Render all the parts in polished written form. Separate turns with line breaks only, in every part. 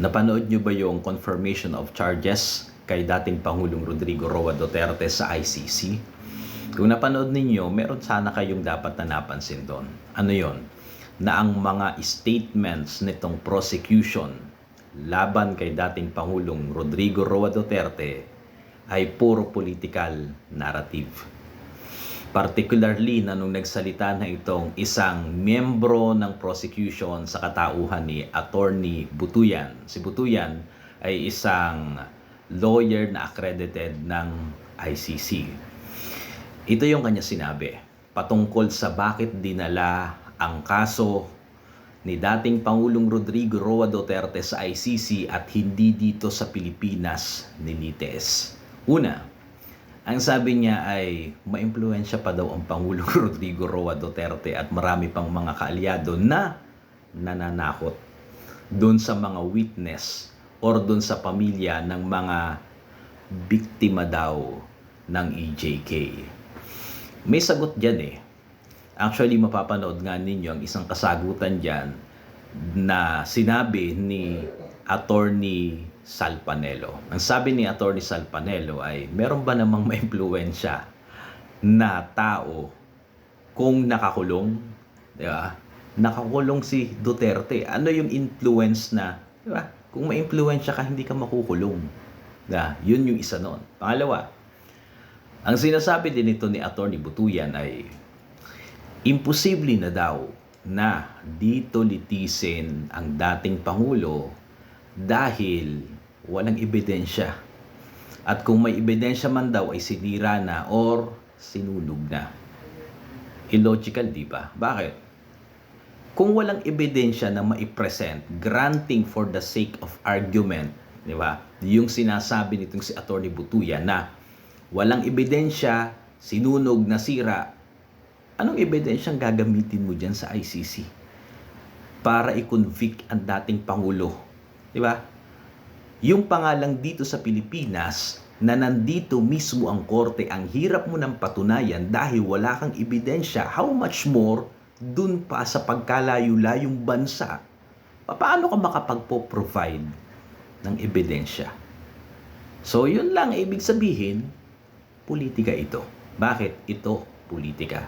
Napanood nyo ba yung confirmation of charges kay dating Pangulong Rodrigo Roa Duterte sa ICC? Kung napanood ninyo, meron sana kayong dapat na napansin doon. Ano yon? Na ang mga statements nitong prosecution laban kay dating Pangulong Rodrigo Roa Duterte ay puro political narrative. Particularly na nung nagsalita na itong isang miyembro ng prosecution sa katauhan ni Attorney Butuyan. Si Butuyan ay isang lawyer na accredited ng ICC. Ito yung kanya sinabi patungkol sa bakit dinala ang kaso ni dating Pangulong Rodrigo Roa Duterte sa ICC at hindi dito sa Pilipinas ni NITES. Una, ang sabi niya ay maimpluwensya pa daw ang Pangulong Rodrigo Roa Duterte at marami pang mga kaalyado na nananakot doon sa mga witness or doon sa pamilya ng mga biktima daw ng EJK. May sagot dyan eh. Actually, mapapanood nga ninyo ang isang kasagutan dyan na sinabi ni Attorney Salpanelo. Ang sabi ni Attorney Salpanelo ay meron ba namang maimpluwensya na tao kung nakakulong? Diba? Nakakulong si Duterte. Ano yung influence na, diba? Kung maimpluwensya ka, hindi ka makukulong. Diba? Yun yung isa nun. Pangalawa, ang sinasabi din ito ni Attorney Butuyan ay imposible na daw na dito litisin ang dating Pangulo dahil walang ebidensya. At kung may ebidensya man daw ay sinira na or sinunog na. Illogical, di ba? Bakit? Kung walang ebidensya na maipresent, granting for the sake of argument, di ba? Yung sinasabi nitong si Attorney Butuyan na walang ebidensya, sinunog, nasira. Anong ebidensyang gagamitin mo dyan sa ICC para i-convict ang dating Pangulo? Diba? Yung pangalang dito sa Pilipinas na nandito mismo ang korte, ang hirap mo ng patunayan dahil wala kang ebidensya. How much more dun pa sa pagkalayo-layong bansa? Paano ka makapagpo-provide ng ebidensya? So yun lang ibig sabihin, politika ito. Bakit ito politika?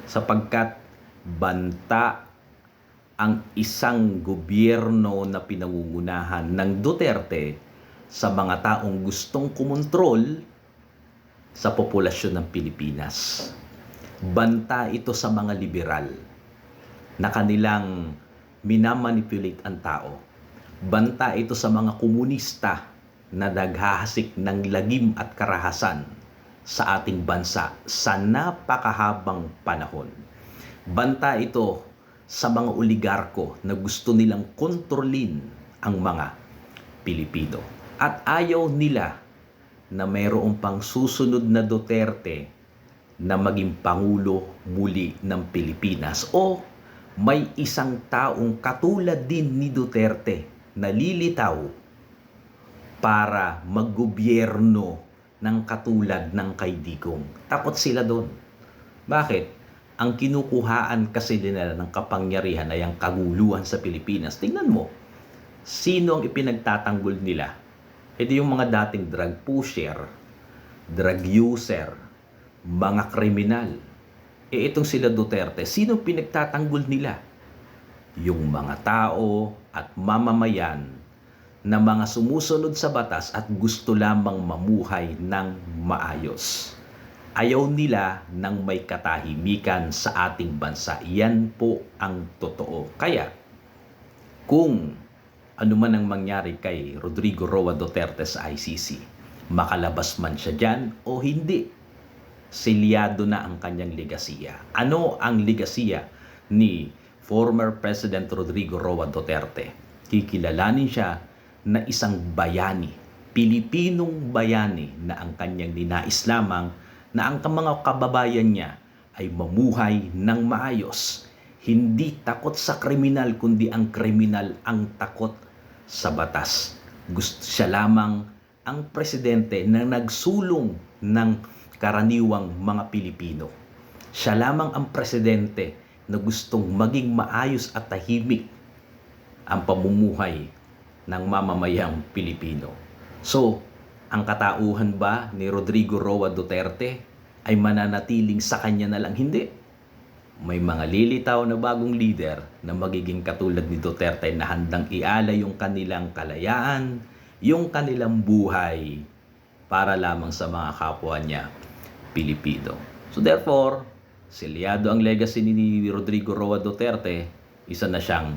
Sapagkat banta ang isang gobyerno na pinangungunahan ng Duterte sa mga taong gustong kumontrol sa populasyon ng Pilipinas. Banta ito sa mga liberal na kanilang minamanipulate ang tao. Banta ito sa mga komunista na naghahasik ng lagim at karahasan sa ating bansa sa napakahabang panahon. Banta ito sa mga oligarko na gusto nilang kontrolin ang mga Pilipino. At ayaw nila na mayroong pang susunod na Duterte na maging Pangulo muli ng Pilipinas o may isang taong katulad din ni Duterte na lilitaw para maggobyerno ng katulad ng kay Digong. Takot sila doon. Bakit? Ang kinukuhaan kasi nila ng kapangyarihan ay ang kaguluhan sa Pilipinas. Tingnan mo, sino ang ipinagtatanggol nila? Ito yung mga dating drug pusher, drug user, mga kriminal. Itong sila Duterte, sino pinagtatanggol nila? Yung mga tao at mamamayan na mga sumusunod sa batas at gusto lamang mamuhay ng maayos. Ayaw nila ng may katahimikan sa ating bansa. Yan po ang totoo. Kaya, kung ano man ang mangyari kay Rodrigo Roa Duterte sa ICC, makalabas man siya dyan o hindi, selyado na ang kanyang legasiya. Ano ang legasiya ni former President Rodrigo Roa Duterte? Kikilalanin siya na isang bayani, Pilipinong bayani na ang kanyang ninais lamang na ang mga kababayan niya ay mamuhay ng maayos. Hindi takot sa kriminal, kundi ang kriminal ang takot sa batas. Gusto siya lamang ang presidente na nagsulong ng karaniwang mga Pilipino. Siya lamang ang presidente na gustong maging maayos at tahimik ang pamumuhay ng mamamayang Pilipino. So, ang katauhan ba ni Rodrigo Roa Duterte ay mananatiling sa kanya na lang? Hindi. May mga lilitaw na bagong leader na magiging katulad ni Duterte na handang ialay yung kanilang kalayaan, yung kanilang buhay para lamang sa mga kapwa niya Pilipino. So therefore, selyado ang legacy ni Rodrigo Roa Duterte, isa na siyang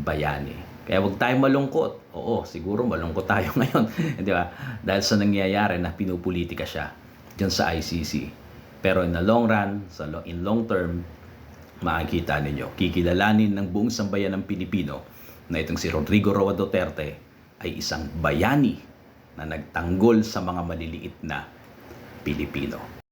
bayani. Kaya huwag tayong malungkot. Oo, siguro malungkot tayo ngayon, di ba? Dahil sa nangyayari na pinupolitika siya diyan sa ICC. Pero in the long run, in long term, makikita ninyo, kikilalanin ng buong sambayan ng Pilipino na itong si Rodrigo Roa Duterte ay isang bayani na nagtanggol sa mga maliliit na Pilipino.